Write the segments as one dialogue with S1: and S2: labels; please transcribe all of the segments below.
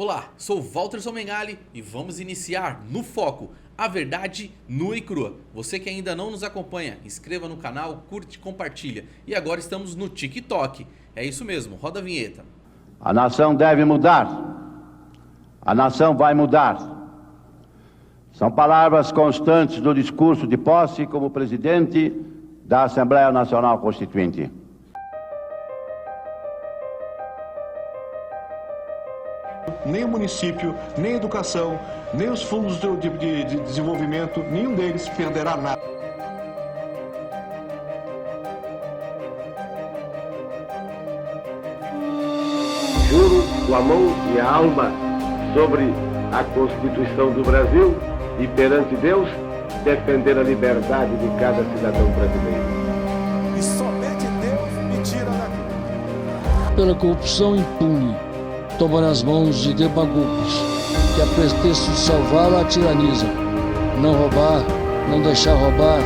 S1: Olá, sou Walter Somengali e vamos iniciar no Foco, a verdade nua e crua. Você que ainda não nos acompanha, inscreva no canal, curte, compartilha. E agora estamos no TikTok. É isso mesmo, roda a vinheta.
S2: A nação deve mudar. A nação vai mudar. São palavras constantes do discurso de posse como presidente da Assembleia Nacional Constituinte.
S3: Nem o município, nem a educação, nem os fundos de desenvolvimento, nenhum deles perderá nada.
S4: Juro com a mão e a alma sobre a Constituição do Brasil e perante Deus defender a liberdade de cada cidadão brasileiro.
S5: E somente Deus me tira daqui.
S6: Pela corrupção impune, toma nas mãos de demagogos, que a pretexto de salvar a tiraniza. Não roubar, não deixar roubar,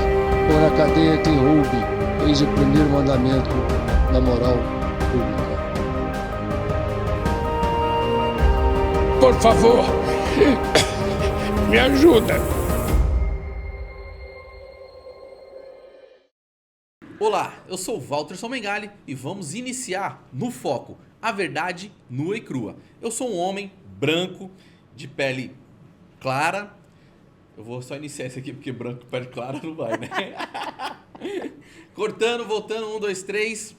S6: pôr na cadeia quem roube, eis o primeiro mandamento da moral pública.
S7: Por favor, me ajuda.
S1: Olá, eu sou Walter Somengali e vamos iniciar no Foco, a verdade nua e crua. Eu sou um homem branco, de pele clara. Eu vou só iniciar esse aqui porque branco, pele clara não vai, né? Cortando, voltando, 1, 2, 3.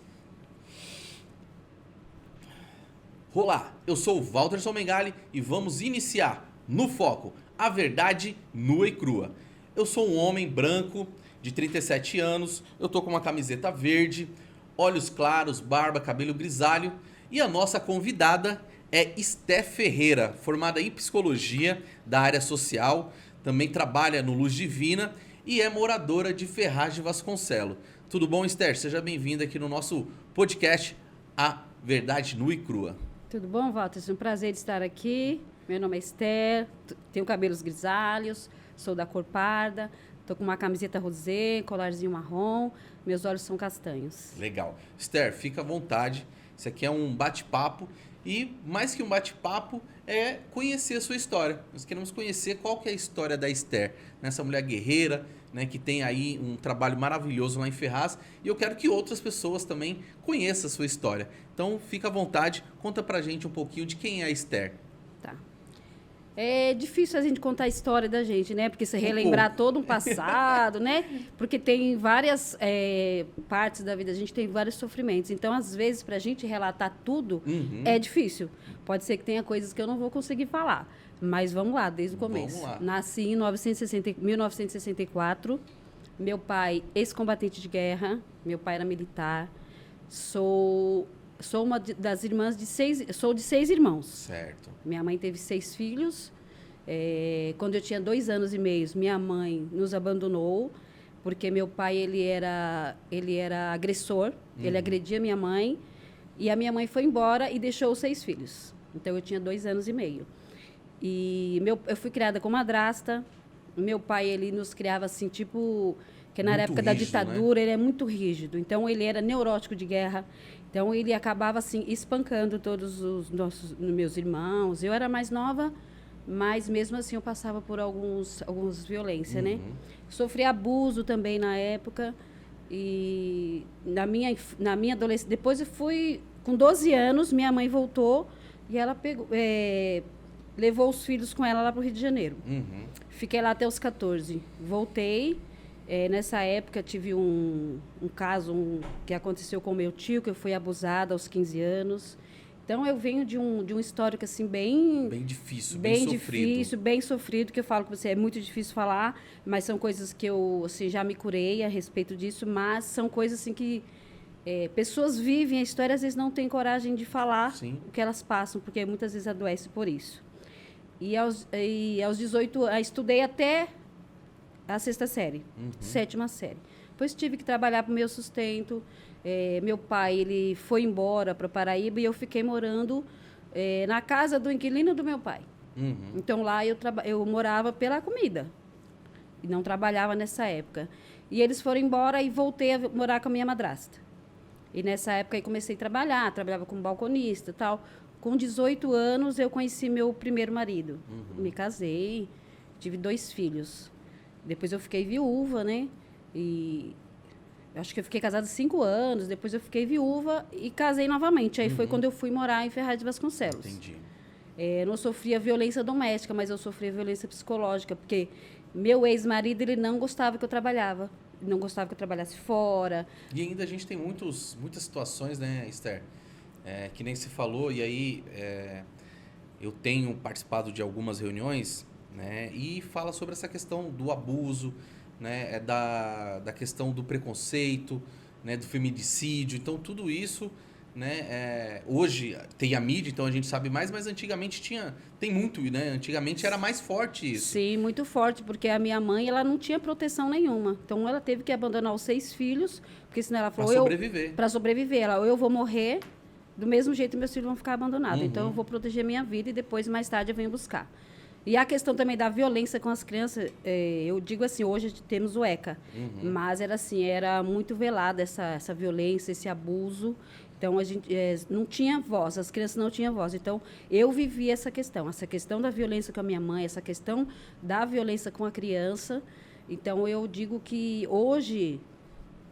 S1: Olá, eu sou o Walter Somengali e vamos iniciar no Foco, a verdade nua e crua. Eu sou um homem branco de 37 anos, eu tô com uma camiseta verde, olhos claros, barba, cabelo grisalho e a nossa convidada é Esté Ferreira, formada em psicologia da área social, também trabalha no Luz Divina e é moradora de Ferraz de Vasconcelos. Tudo bom, Esther? Seja bem-vinda aqui no nosso podcast A Verdade Nua e Crua.
S8: Tudo bom, Walter? É um prazer estar aqui. Meu nome é Esther, tenho cabelos grisalhos, sou da cor parda, estou com uma camiseta rosé, colarzinho marrom, meus olhos são castanhos.
S1: Legal. Esther, fica à vontade. Isso aqui é um bate-papo e, mais que um bate-papo, é conhecer a sua história. Nós queremos conhecer qual que é a história da Esther, essa mulher guerreira, né, que tem aí um trabalho maravilhoso lá em Ferraz, e eu quero que outras pessoas também conheçam a sua história. Então, fica à vontade, conta pra gente um pouquinho de quem é a Esther.
S8: Tá. É difícil a gente contar a história da gente, né? Porque você relembrar todo um passado, né? Porque tem várias partes da vida, a gente tem vários sofrimentos. Então, às vezes, pra gente relatar tudo, é difícil. Pode ser que tenha coisas que eu não vou conseguir falar. Mas vamos lá, desde o começo. Nasci em 1964. Meu pai, ex-combatente de guerra. Meu pai era militar. Sou uma das irmãs de 6... Sou de 6 irmãos.
S1: Certo.
S8: Minha mãe teve 6 filhos. Quando eu tinha 2 anos e meio, minha mãe nos abandonou. Porque meu pai, ele era agressor. Ele agredia minha mãe. E a minha mãe foi embora e deixou os 6 filhos. Então, eu tinha 2 anos e meio. E eu fui criada com madrasta. Meu pai, ele nos criava assim, tipo... Que na época da ditadura, né? Ele é muito rígido. Então, ele era neurótico de guerra. Então, ele acabava, assim, espancando todos os meus irmãos. Eu era mais nova, mas mesmo assim eu passava por alguns violência, né? Sofri abuso também na época. E na minha adolescência... Depois eu fui... Com 12 anos, minha mãe voltou e ela levou os filhos com ela lá para o Rio de Janeiro. Fiquei lá até os 14. Voltei. Nessa época, tive um caso que aconteceu com meu tio, que eu fui abusada aos 15 anos. Então, eu venho de um histórico, assim, bem difícil, bem sofrido, que eu falo com você, é muito difícil falar, mas são coisas que eu, assim, já me curei a respeito disso, mas são coisas, assim, que pessoas vivem a história, às vezes não têm coragem de falar o que elas passam, porque muitas vezes adoecem por isso. E aos 18, estudei até a 6ª série, 7ª série. Depois tive que trabalhar para o meu sustento. Meu pai, ele foi embora para Paraíba e eu fiquei morando na casa do inquilino do meu pai. Então, lá eu morava pela comida. E não trabalhava nessa época. E eles foram embora e voltei a morar com a minha madrasta. E nessa época aí comecei a trabalhar, trabalhava como balconista e tal. Com 18 anos, eu conheci meu primeiro marido. Me casei, tive 2 filhos. Depois eu fiquei viúva, né? E eu acho que eu fiquei casada 5 anos, depois eu fiquei viúva e casei novamente. Aí foi quando eu fui morar em Ferraz de Vasconcelos.
S1: Entendi.
S8: Eu não sofria violência doméstica, mas eu sofria violência psicológica, porque meu ex-marido, ele não gostava que eu trabalhava. Não gostava que eu trabalhasse fora.
S1: E ainda a gente tem muitas situações, né, Esther? Que nem se falou, e aí eu tenho participado de algumas reuniões, né, e fala sobre essa questão do abuso, né, da questão do preconceito, né, do feminicídio. Então, tudo isso, né, hoje tem a mídia, então a gente sabe mais, mas antigamente tem muito, né? Antigamente era mais forte isso.
S8: Sim, muito forte, porque a minha mãe, ela não tinha proteção nenhuma. Então, ela teve que abandonar os 6 filhos, porque senão ela falou...
S1: Para sobreviver.
S8: Para sobreviver. Ela, ou eu vou morrer, do mesmo jeito meus filhos vão ficar abandonados. Então, eu vou proteger minha vida e depois, mais tarde, eu venho buscar. E a questão também da violência com as crianças, eu digo assim, hoje temos o ECA, mas era muito velada essa violência, esse abuso. Então, a gente não tinha voz, as crianças não tinham voz. Então, eu vivi essa questão da violência com a minha mãe, essa questão da violência com a criança. Então, eu digo que hoje,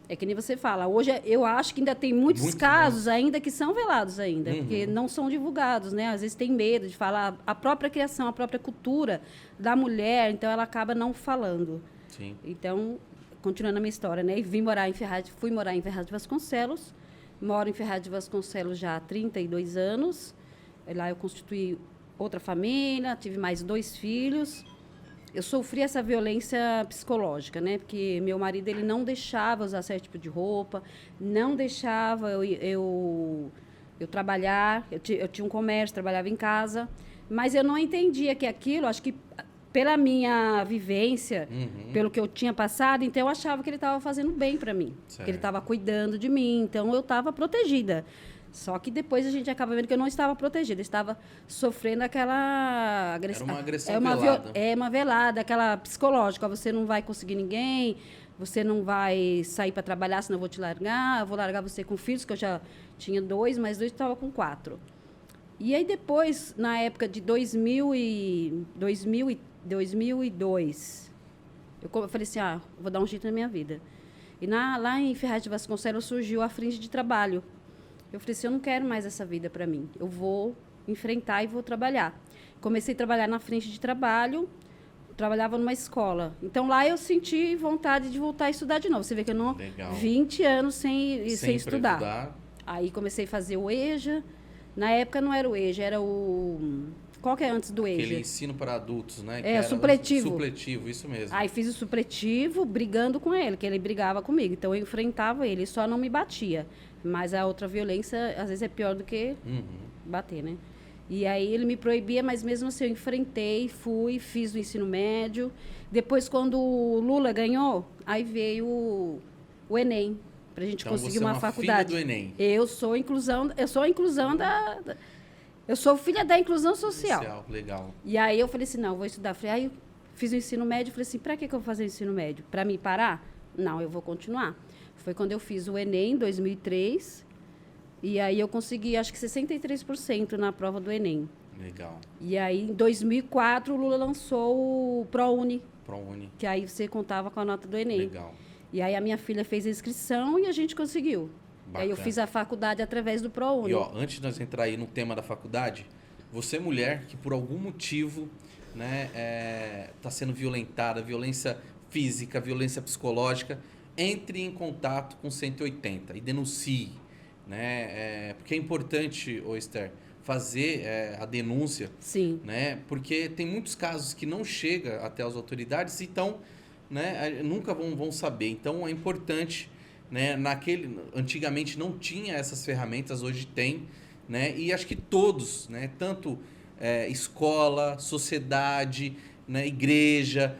S8: é que nem você fala, hoje eu acho que ainda tem muitos casos ainda que são velados ainda, porque não são divulgados, né? Às vezes tem medo de falar a própria criação, a própria cultura da mulher, então ela acaba não falando.
S1: Sim.
S8: Então, continuando a minha história, né? Fui morar em Ferraz de Vasconcelos. Moro em Ferraz de Vasconcelos já há 32 anos. Lá eu constituí outra família, tive mais 2 filhos. Eu sofri essa violência psicológica, né? Porque meu marido, ele não deixava usar certo tipo de roupa, não deixava eu trabalhar. Eu tinha um comércio, trabalhava em casa. Mas eu não entendia que aquilo, acho que pela minha vivência, pelo que eu tinha passado, então eu achava que ele estava fazendo bem para mim.
S1: Certo.
S8: Que ele estava cuidando de mim, então eu estava protegida. Só que depois a gente acaba vendo que eu não estava protegida, eu estava sofrendo aquela agressão.
S1: Era uma agressão velada.
S8: Uma velada, aquela psicológica. Você não vai conseguir ninguém, você não vai sair para trabalhar, senão eu vou te largar, eu vou largar você com filhos, que eu já tinha 2, mas 2 estava com 4. E aí depois, na época de 2002, eu falei assim, vou dar um jeito na minha vida. E lá em Ferraz de Vasconcelos surgiu a frente de trabalho. Eu falei assim, eu não quero mais essa vida para mim. Eu vou enfrentar e vou trabalhar. Comecei a trabalhar na frente de trabalho, trabalhava numa escola. Então, lá eu senti vontade de voltar a estudar de novo. Você vê que eu não...
S1: Legal.
S8: 20 anos sem estudar. Aí comecei a fazer o EJA. Na época não era o EJA, era o... Qual que é antes do EJA?
S1: Aquele ensino para adultos, né?
S8: O supletivo.
S1: Supletivo, isso mesmo.
S8: Aí fiz o supletivo brigando com ele, que ele brigava comigo. Então eu enfrentava ele, só não me batia. Mas a outra violência, às vezes, é pior do que bater, né? E aí ele me proibia, mas mesmo assim eu enfrentei, fiz o ensino médio. Depois, quando o Lula ganhou, aí veio o Enem, pra gente conseguir uma faculdade.
S1: Filha do Enem.
S8: Eu sou a inclusão eu sou filha da inclusão social.
S1: Legal.
S8: E aí eu falei assim, não, eu vou estudar. Aí eu fiz o ensino médio, falei assim, para que eu vou fazer o ensino médio? Para me parar? Não, eu vou continuar. Foi quando eu fiz o Enem, em 2003, e aí eu consegui, acho que 63% na prova do Enem.
S1: Legal.
S8: E aí, em 2004, o Lula lançou o ProUni. Que aí você contava com a nota do Enem.
S1: Legal.
S8: E aí a minha filha fez a inscrição e a gente conseguiu. Aí eu fiz a faculdade através do ProUni.
S1: E antes de nós entrar aí no tema da faculdade, você mulher que por algum motivo, né, tá sendo violentada, violência física, violência psicológica, entre em contato com 180 e denuncie, né? Porque é importante, Esther, fazer a denúncia. Sim. Né? Porque tem muitos casos que não chega até as autoridades, então, né, nunca vão saber. Então é importante, né? Antigamente não tinha essas ferramentas, hoje tem, né? E acho que todos, né? Tanto escola, sociedade, né? Igreja,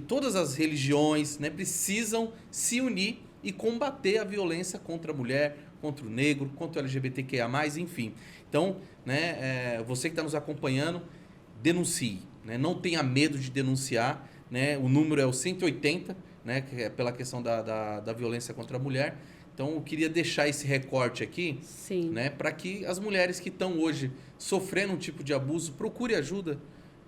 S1: todas as religiões, né? Precisam se unir e combater a violência contra a mulher, contra o negro, contra o LGBTQIA+, enfim. Então, né? Você que está nos acompanhando, denuncie, né? Não tenha medo de denunciar, né? O número é o 180, né, que é pela questão da violência contra a mulher. Então, eu queria deixar esse recorte aqui,
S8: Sim.
S1: né, para que as mulheres que estão hoje sofrendo um tipo de abuso procurem ajuda,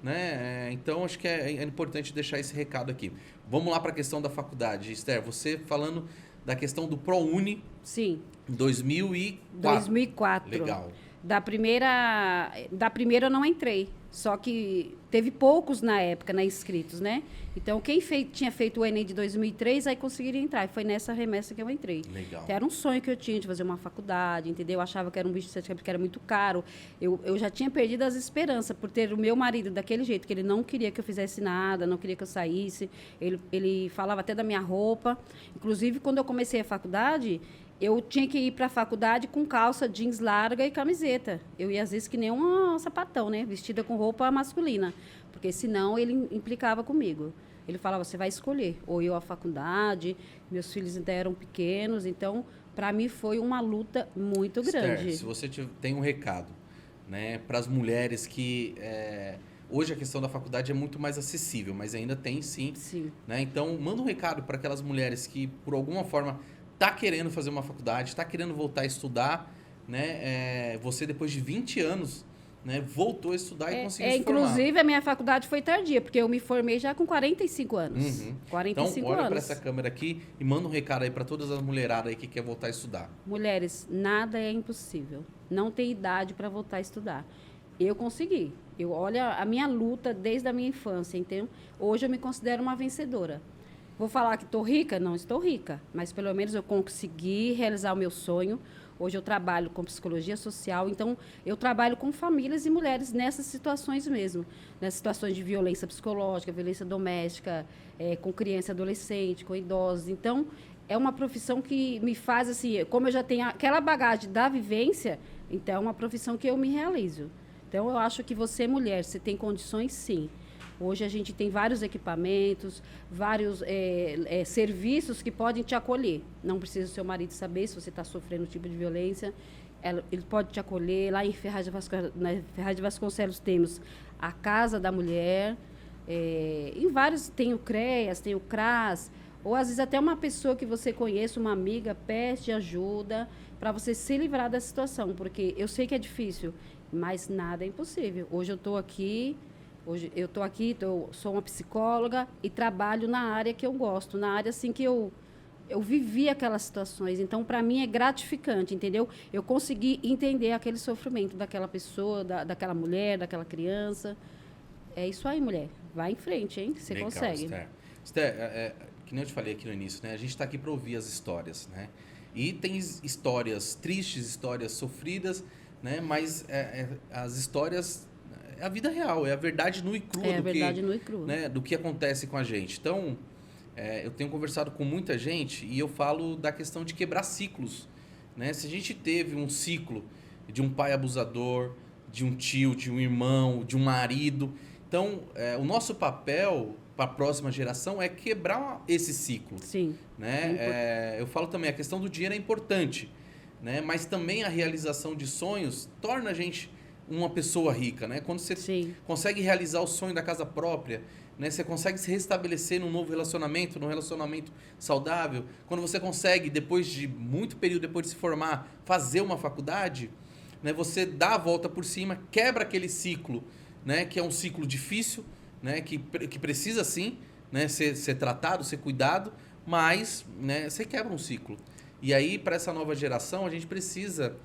S1: né? Então, acho que é importante deixar esse recado aqui. Vamos lá para a questão da faculdade. Esther, você falando da questão do ProUni
S8: Sim.
S1: em 2004.
S8: 2004.
S1: Legal.
S8: Da primeira eu não entrei. Só que teve poucos na época, né, inscritos, né? Então, quem tinha feito o Enem de 2003, aí conseguiria entrar. E foi nessa remessa que eu entrei.
S1: Legal.
S8: Então, era um sonho que eu tinha de fazer uma faculdade, entendeu? Eu achava que era um bicho de sete cabeças, que era muito caro. Eu já tinha perdido as esperanças por ter o meu marido daquele jeito, que ele não queria que eu fizesse nada, não queria que eu saísse. Ele falava até da minha roupa. Inclusive, quando eu comecei a faculdade, eu tinha que ir para a faculdade com calça jeans larga e camiseta. Eu ia, às vezes, que nem um sapatão, né? Vestida com roupa masculina. Porque, senão, ele implicava comigo. Ele falava, você vai escolher. Ou eu a faculdade, meus filhos ainda eram pequenos. Então, para mim, foi uma luta muito grande.
S1: Esther, se você tem um recado, né, para as mulheres que... hoje a questão da faculdade é muito mais acessível, mas ainda tem sim.
S8: Sim.
S1: Né? Então, manda um recado para aquelas mulheres que, por alguma forma... Está querendo fazer uma faculdade, está querendo voltar a estudar, né? Você, depois de 20 anos, né, voltou a estudar e conseguiu se formar.
S8: Inclusive, a minha faculdade foi tardia, porque eu me formei já com 45 anos.
S1: Uhum.
S8: 45
S1: então, olha
S8: anos.
S1: para essa câmera aqui e manda um recado aí para todas as mulheradas aí que quer voltar a estudar.
S8: Mulheres, nada é impossível. Não tem idade para voltar a estudar. Eu consegui. Olha a minha luta desde a minha infância, então hoje eu me considero uma vencedora. Vou falar que estou rica? Não estou rica, mas pelo menos eu consegui realizar o meu sonho. Hoje eu trabalho com psicologia social, então eu trabalho com famílias e mulheres nessas situações mesmo. Nessas situações de violência psicológica, violência doméstica, com criança e adolescente, com idosos. Então, é uma profissão que me faz, assim, como eu já tenho aquela bagagem da vivência, então é uma profissão que eu me realizo. Então, eu acho que você, mulher, você tem condições, sim. Hoje a gente tem vários equipamentos, vários serviços que podem te acolher. Não precisa o seu marido saber se você está sofrendo um tipo de violência. Ele pode te acolher. Lá em Ferraz de Vasconcelos temos a Casa da Mulher. Em vários tem o CREAS, tem o CRAS. Ou às vezes até uma pessoa que você conheça, uma amiga, pede ajuda para você se livrar da situação. Porque eu sei que é difícil, mas nada é impossível. Hoje eu estou aqui... sou uma psicóloga e trabalho na área que eu gosto, na área assim que eu vivi aquelas situações. Então, para mim, é gratificante, entendeu? Eu consegui entender aquele sofrimento daquela pessoa, daquela mulher, daquela criança. É isso aí, mulher. Vai em frente, hein? Você
S1: Legal,
S8: consegue.
S1: Esther, que nem eu te falei aqui no início, né? A gente está aqui para ouvir as histórias, né? E tem histórias tristes, histórias sofridas, né? Mas as histórias... É a vida real, é a verdade nua e crua, né, do que acontece com a gente. Então, eu tenho conversado com muita gente e eu falo da questão de quebrar ciclos. Né? Se a gente teve um ciclo de um pai abusador, de um tio, de um irmão, de um marido, então o nosso papel para a próxima geração é quebrar esse ciclo.
S8: Sim.
S1: Né? Eu falo também, a questão do dinheiro é importante, né? Mas também a realização de sonhos torna a gente uma pessoa rica, né? Quando você consegue realizar o sonho da casa própria, né? Você consegue se restabelecer num novo relacionamento, num relacionamento saudável. Quando você consegue, depois de muito período depois de se formar, fazer uma faculdade, né? Você dá a volta por cima, quebra aquele ciclo, né? Que é um ciclo difícil, né? Que precisa sim, né? Ser tratado, ser cuidado, mas, né? Você quebra um ciclo. E aí, para essa nova geração, a gente precisa...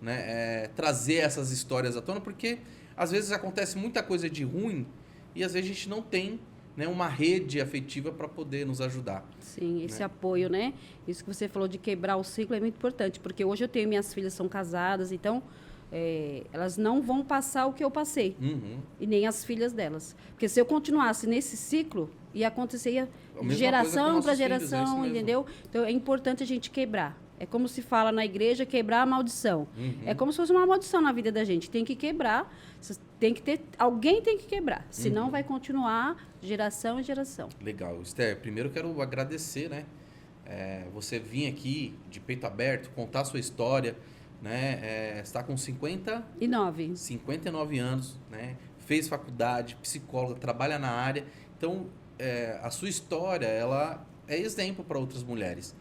S1: Né, trazer essas histórias à tona, porque às vezes acontece muita coisa de ruim e às vezes a gente não tem, né, uma rede afetiva para poder nos ajudar.
S8: Sim, esse apoio, né? Isso que você falou de quebrar o ciclo é muito importante, porque hoje eu tenho minhas filhas são casadas, então elas não vão passar o que eu passei, e nem as filhas delas. Porque se eu continuasse nesse ciclo, ia acontecer de geração para geração, filhos, entendeu? Então é importante a gente quebrar. É como se fala na igreja, quebrar a maldição. É como se fosse uma maldição na vida da gente. Tem que quebrar, alguém tem que quebrar. Senão vai continuar geração em geração.
S1: Legal. Esther, primeiro eu quero agradecer, né? Você vir aqui de peito aberto, contar a sua história, né? Você está com 59 anos, né? Fez faculdade, psicóloga, trabalha na área. Então, a sua história, ela é exemplo para outras mulheres.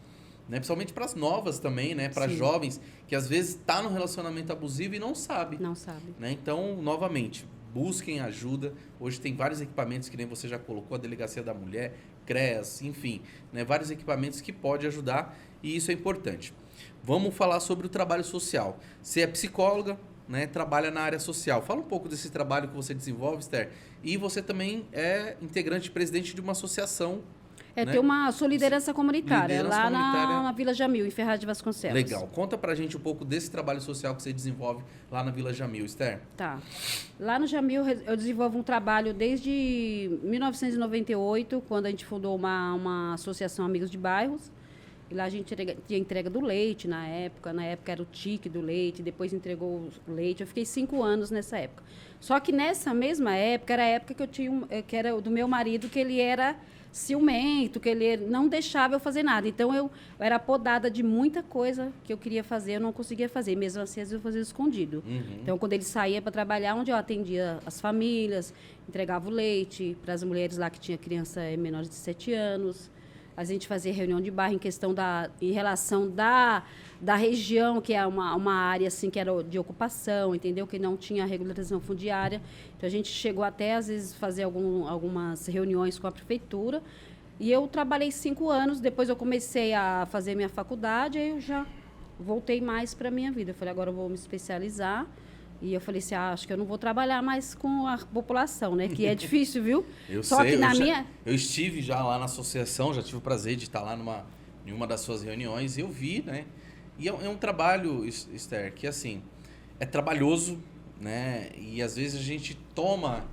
S1: né? Principalmente para as novas também, né? Para
S8: Sim.
S1: jovens que às vezes tá no relacionamento abusivo e não sabe.
S8: Não sabe.
S1: Né? Então, novamente, busquem ajuda. Hoje tem vários equipamentos, que nem você já colocou, a Delegacia da Mulher, CREAS, enfim, né? Vários equipamentos que podem ajudar e isso é importante. Vamos falar sobre o trabalho social. Você é psicóloga, né? Trabalha na área social. Fala um pouco desse trabalho que você desenvolve, Esther. E você também é integrante e presidente de uma associação. Né?
S8: Tem uma sou liderança comunitária,
S1: Liderança
S8: lá
S1: comunitária.
S8: na Vila Jamil, em Ferraz de Vasconcelos.
S1: Legal. Conta pra gente um pouco desse trabalho social que você desenvolve lá na Vila Jamil, Esther.
S8: Tá. Lá no Jamil, eu desenvolvo um trabalho desde 1998, quando a gente fundou uma associação Amigos de Bairros. E lá a gente tinha entrega do leite na época. Na época era o tique do leite, depois entregou o leite. Eu fiquei 5 anos nessa época. Só que nessa mesma época, era a época que eu tinha que era do meu marido, que ele era ciumento, que ele não deixava eu fazer nada. Então, eu era podada de muita coisa que eu queria fazer, eu não conseguia fazer. Mesmo assim, às vezes eu fazia escondido. Então, quando ele saía para trabalhar, onde eu atendia as famílias, entregava o leite para as mulheres lá que tinha criança menor de 7 anos. A gente fazia reunião de bairro em relação da região, que é uma área assim, que era de ocupação, entendeu? Que não tinha regularização fundiária. Então, a gente chegou até, às vezes, fazer algumas reuniões com a prefeitura. E eu trabalhei 5 anos, depois eu comecei a fazer minha faculdade, aí eu já voltei mais para a minha vida. Eu falei, agora eu vou me especializar. E eu falei assim, acho que eu não vou trabalhar mais com a população, né? Que é difícil, viu?
S1: Eu
S8: Só
S1: sei,
S8: que
S1: eu estive já lá na associação, já tive o prazer de estar lá em uma das suas reuniões e eu vi, né? E é um trabalho, Esther, que assim, é trabalhoso, né? E às vezes a gente toma,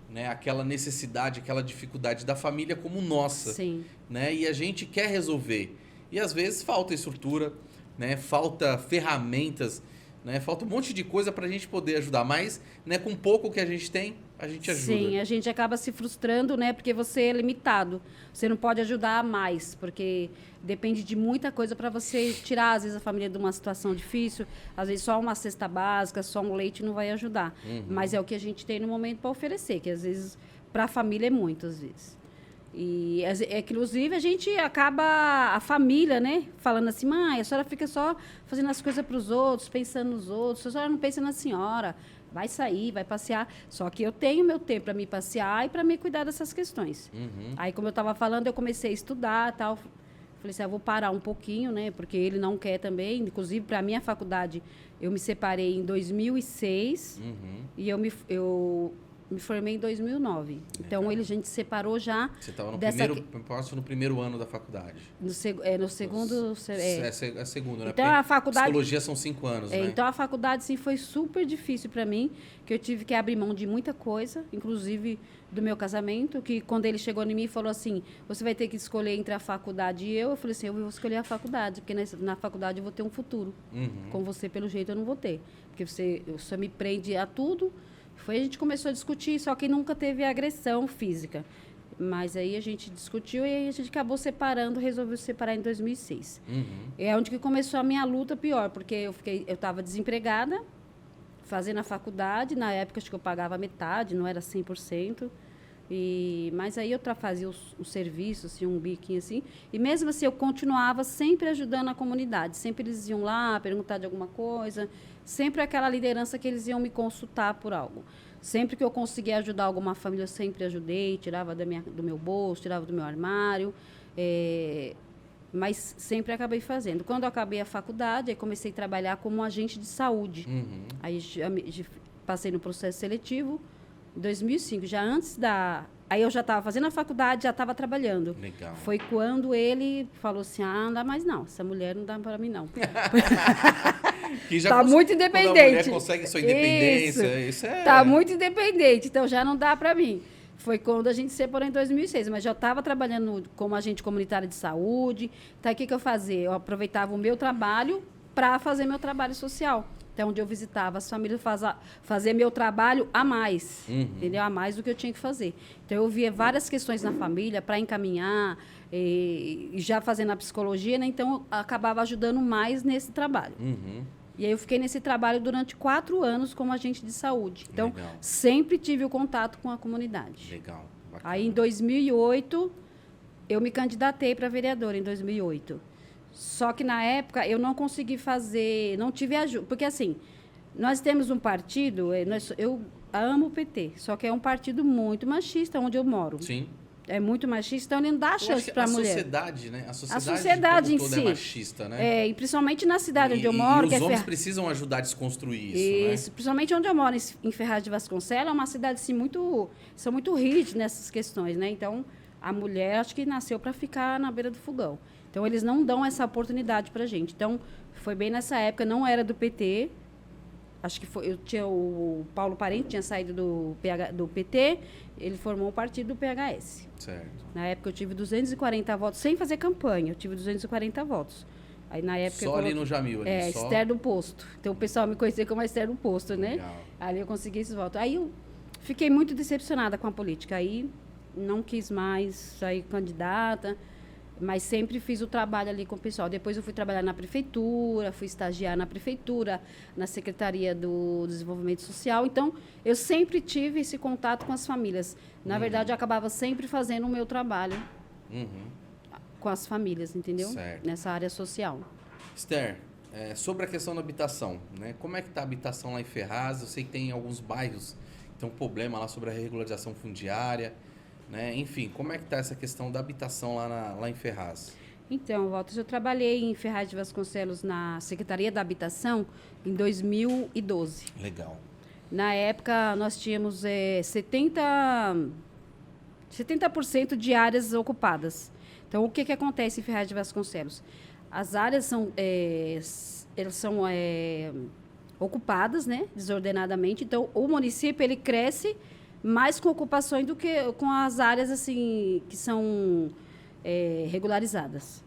S1: né, aquela necessidade, aquela dificuldade da família como nossa.
S8: Sim.
S1: Né? E a gente quer resolver. E às vezes falta estrutura, né? Falta ferramentas, né? Falta um monte de coisa para a gente poder ajudar, mas, né, com pouco que a gente tem, a gente ajuda.
S8: Sim, a gente acaba se frustrando, né? Porque você é limitado. Você não pode ajudar mais, porque depende de muita coisa para você tirar, às vezes, a família de uma situação difícil. Às vezes, só uma cesta básica, só um leite não vai ajudar. Mas é o que a gente tem no momento para oferecer, que às vezes, para a família é muito, às vezes. E, inclusive, a gente acaba, a família, né, falando assim, mãe, a senhora fica só fazendo as coisas para os outros, pensando nos outros, a senhora não pensa na senhora, vai sair, vai passear. Só que eu tenho meu tempo para me passear e para me cuidar dessas questões. Aí, como eu estava falando, eu comecei a estudar e tal. Falei assim, eu vou parar um pouquinho, né, porque ele não quer também. Inclusive, para a minha faculdade, eu me separei em 2006 e eu me formei em 2009. Então, a gente separou já.
S1: Você estava no primeiro ano da faculdade.
S8: No segundo...
S1: É segundo, né?
S8: Então,
S1: porque
S8: a faculdade...
S1: Psicologia são 5 anos, né?
S8: Então, a faculdade, sim, foi super difícil para mim, que eu tive que abrir mão de muita coisa, inclusive do meu casamento, que quando ele chegou em mim e falou assim, você vai ter que escolher entre a faculdade e eu falei assim, eu vou escolher a faculdade, porque na faculdade eu vou ter um futuro. Com você, pelo jeito, eu não vou ter. Porque você me prende a tudo. A gente começou a discutir, só que nunca teve agressão física. Mas aí a gente discutiu e aí a gente acabou separando, resolveu se separar em 2006. É onde que começou a minha luta pior, porque eu estava desempregada, fazendo a faculdade, na época acho que eu pagava metade, não era 100%. Mas aí eu fazia o serviço, assim, um biquinho assim, e mesmo assim eu continuava sempre ajudando a comunidade, sempre eles iam lá perguntar de alguma coisa, sempre aquela liderança que eles iam me consultar por algo. Sempre que eu conseguia ajudar alguma família, eu sempre ajudei, tirava do meu bolso, tirava do meu armário, mas sempre acabei fazendo. Quando eu acabei a faculdade, aí comecei a trabalhar como agente de saúde. Aí passei no processo seletivo, em 2005, já antes da... Aí eu já estava fazendo a faculdade, já estava trabalhando.
S1: Legal.
S8: Foi quando ele falou assim, não dá mais não, essa mulher não dá para mim não.
S1: Tá
S8: muito independente.
S1: Quando a mulher consegue sua independência, isso é...
S8: Tá muito independente, então já não dá para mim. Foi quando a gente se separou em 2006, mas já estava trabalhando como agente comunitário de saúde. Então, o que eu fazia? Eu aproveitava o meu trabalho para fazer meu trabalho social. Então, onde eu visitava as famílias, fazer meu trabalho a mais, entendeu? A mais do que eu tinha que fazer. Então, eu via várias questões na família para encaminhar, e já fazendo a psicologia, né? Então, eu acabava ajudando mais nesse trabalho. E aí, eu fiquei nesse trabalho durante 4 anos como agente de saúde. Então, sempre tive o contato com a comunidade.
S1: Legal, bacana.
S8: Aí, em 2008, eu me candidatei para vereadora, em 2008. Só que na época eu não consegui fazer, não tive ajuda. Porque assim, nós temos um partido, eu amo o PT, só que é um partido muito machista onde eu moro.
S1: Sim.
S8: É muito machista, então ele não dá chance para a mulher.
S1: A sociedade, né?
S8: A sociedade em
S1: como
S8: si.
S1: toda é machista, né?
S8: E principalmente na cidade onde eu moro.
S1: E os homens precisam ajudar a desconstruir isso, né?
S8: Principalmente onde eu moro, em Ferraz de Vasconcelos, é uma cidade assim, são muito rígidos nessas questões, né? Então, a mulher acho que nasceu para ficar na beira do fogão. Então, eles não dão essa oportunidade para a gente. Então, foi bem nessa época, não era do PT. Acho que o Paulo Parente tinha saído do PT, ele formou o partido do PHS.
S1: Certo.
S8: Na época eu tive 240 votos, sem fazer campanha, eu tive 240 votos. Aí na época
S1: só ali no Jamil? Ali, só...
S8: Esther do Posto. Então o pessoal me conhecia como a Esther do Posto, né?
S1: Legal.
S8: Ali eu consegui esses votos. Aí eu fiquei muito decepcionada com a política. Aí não quis mais sair candidata, mas sempre fiz o trabalho ali com o pessoal. Depois eu fui trabalhar na prefeitura, fui estagiar na prefeitura, na Secretaria do Desenvolvimento Social. Então, eu sempre tive esse contato com as famílias. Na verdade, eu acabava sempre fazendo o meu trabalho com as famílias, entendeu?
S1: Certo.
S8: Nessa área social.
S1: Esther, sobre a questão da habitação, né? Como é que está a habitação lá em Ferraz? Eu sei que tem alguns bairros que tem um problema lá sobre a regularização fundiária. Né? Enfim, como é que está essa questão da habitação lá em Ferraz?
S8: Então, Walter, eu trabalhei em Ferraz de Vasconcelos na Secretaria da Habitação em 2012.
S1: Legal.
S8: Na época, nós tínhamos 70% de áreas ocupadas. Então, o que acontece em Ferraz de Vasconcelos? As áreas são ocupadas, né, desordenadamente. Então, o município ele cresce mais com ocupações do que com as áreas assim que são regularizadas.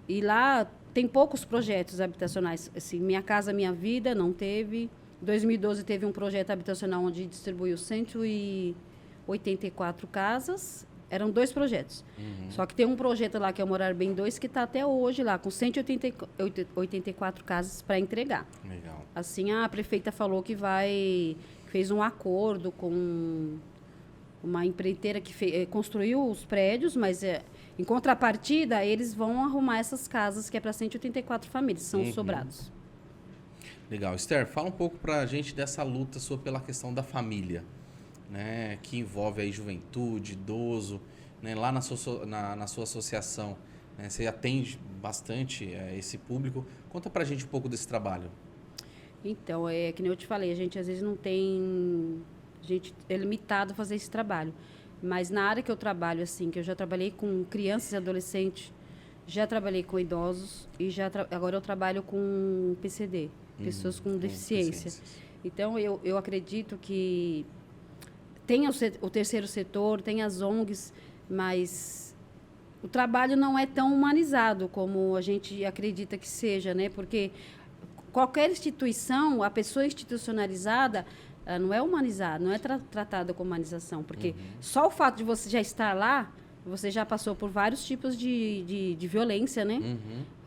S8: E lá tem poucos projetos habitacionais. Assim, Minha Casa Minha Vida não teve. Em 2012 teve um projeto habitacional onde distribuiu 184 casas. Eram 2 projetos. Só que tem um projeto lá que é o Morar Bem 2 que está até hoje lá com 184 casas para entregar.
S1: Legal.
S8: Assim, a prefeita falou que fez um acordo com uma empreiteira que construiu os prédios, mas em contrapartida, eles vão arrumar essas casas que é para 184 famílias, são os sobrados.
S1: Legal. Esther, fala um pouco para a gente dessa luta sua pela questão da família, né, que envolve aí juventude, idoso, né, lá na sua associação, né, você atende bastante esse público. Conta para a gente um pouco desse trabalho. Então,
S8: que nem eu te falei, a gente às vezes não tem... A gente é limitado a fazer esse trabalho. Mas na área que eu trabalho, assim, que eu já trabalhei com crianças e adolescentes, já trabalhei com idosos e agora eu trabalho com PCD, pessoas com deficiência. Então, eu acredito que tem o terceiro setor, tem as ONGs, mas o trabalho não é tão humanizado como a gente acredita que seja, né? Porque qualquer instituição, a pessoa institucionalizada, ela não é humanizada, não é tratada com humanização, porque só o fato de você já estar lá, você já passou por vários tipos de violência, né?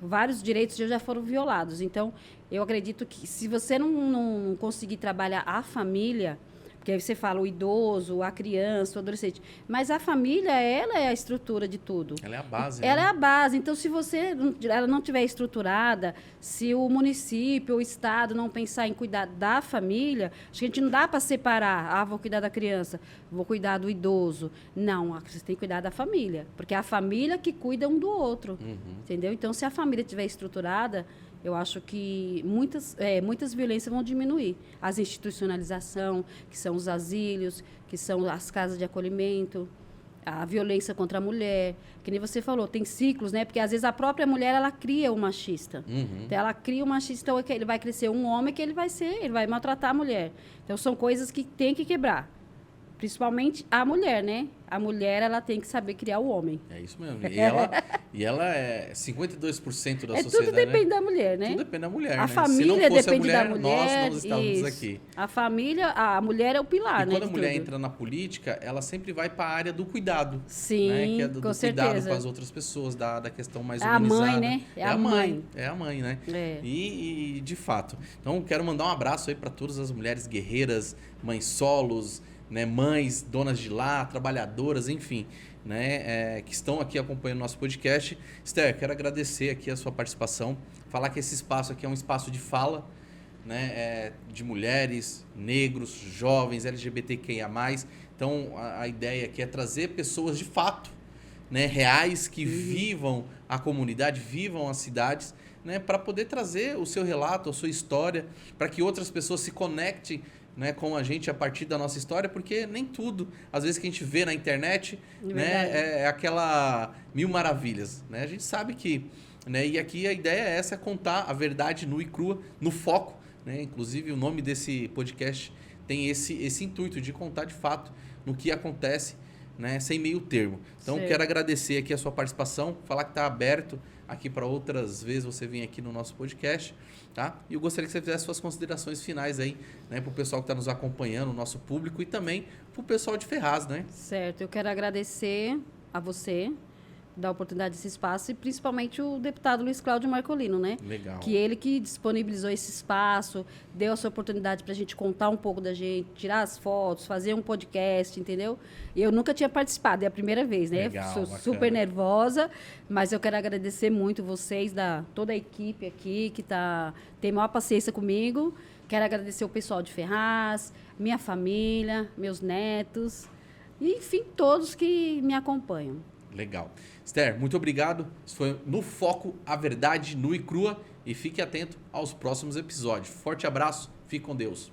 S8: Vários direitos já foram violados. Então, eu acredito que se você não conseguir trabalhar a família, porque aí você fala o idoso, a criança, o adolescente, mas a família, ela é a estrutura de tudo.
S1: Ela é a base,
S8: Ela
S1: né?
S8: é a base. Então, se ela não tiver estruturada, se o município, o Estado não pensar em cuidar da família, acho que a gente não dá para separar. Vou cuidar da criança, vou cuidar do idoso. Não, você tem que cuidar da família, porque é a família que cuida um do outro, entendeu? Então, se a família estiver estruturada, eu acho que muitas violências vão diminuir. As institucionalização, que são os asilos, que são as casas de acolhimento, a violência contra a mulher, que nem você falou, tem ciclos, né? Porque às vezes a própria mulher ela cria o machista. Então, ela cria o machista, então ele vai crescer um homem que ele vai maltratar a mulher. Então são coisas que tem que quebrar. Principalmente a mulher, né? A mulher, ela tem que saber criar o homem.
S1: É isso mesmo. E ela é 52% da sociedade.
S8: Tudo depende da mulher, né?
S1: Tudo depende da mulher,
S8: A
S1: né?
S8: família
S1: Se não fosse
S8: depende
S1: a mulher,
S8: da mulher.
S1: nós não estávamos
S8: isso.
S1: aqui.
S8: A família, a mulher é o pilar,
S1: E
S8: né?
S1: quando a
S8: de
S1: mulher
S8: tudo.
S1: entra na política, ela sempre vai para a área do cuidado.
S8: Sim,
S1: né? Que é do
S8: com
S1: cuidado
S8: certeza.
S1: com as outras pessoas, da questão mais
S8: É a
S1: humanizada.
S8: mãe, né?
S1: É a mãe, né?
S8: É.
S1: E de fato. Então, quero mandar um abraço aí para todas as mulheres guerreiras, mães solos, né, mães, donas de lar, trabalhadoras, enfim, né, que estão aqui acompanhando o nosso podcast. Esther, quero agradecer aqui a sua participação, falar que esse espaço aqui é um espaço de fala, né, de mulheres, negros, jovens, LGBTQIA+. Então, a ideia aqui é trazer pessoas de fato, né, reais, que vivam a comunidade, vivam as cidades, né, para poder trazer o seu relato, a sua história, para que outras pessoas se conectem, né, com a gente a partir da nossa história, porque nem tudo, às vezes, que a gente vê na internet, né, é aquela mil maravilhas. Né? A gente sabe que... Né, e aqui a ideia é essa, é contar a verdade nua e crua, no foco. Né? Inclusive, o nome desse podcast tem esse intuito de contar de fato no que acontece, né, sem meio termo. Então, quero agradecer aqui a sua participação, falar que está aberto aqui para outras vezes você vir aqui no nosso podcast, tá? E eu gostaria que você fizesse suas considerações finais aí, né, para o pessoal que está nos acompanhando, o nosso público, e também para o pessoal de Ferraz, né?
S8: Certo, eu quero agradecer a você da oportunidade desse espaço, e principalmente o deputado Luiz Cláudio Marcolino, né?
S1: Legal.
S8: Que ele que disponibilizou esse espaço, deu essa oportunidade para a gente contar um pouco da gente, tirar as fotos, fazer um podcast, entendeu? Eu nunca tinha participado, é a primeira vez, né?
S1: Legal,
S8: sou
S1: bacana.
S8: super nervosa, mas eu quero agradecer muito vocês, toda a equipe aqui que tem maior paciência comigo. Quero agradecer o pessoal de Ferraz, minha família, meus netos, e, enfim, todos que me acompanham.
S1: Legal. Esther, muito obrigado. Isso foi No Foco, a verdade nua e crua. E fique atento aos próximos episódios. Forte abraço, fique com Deus.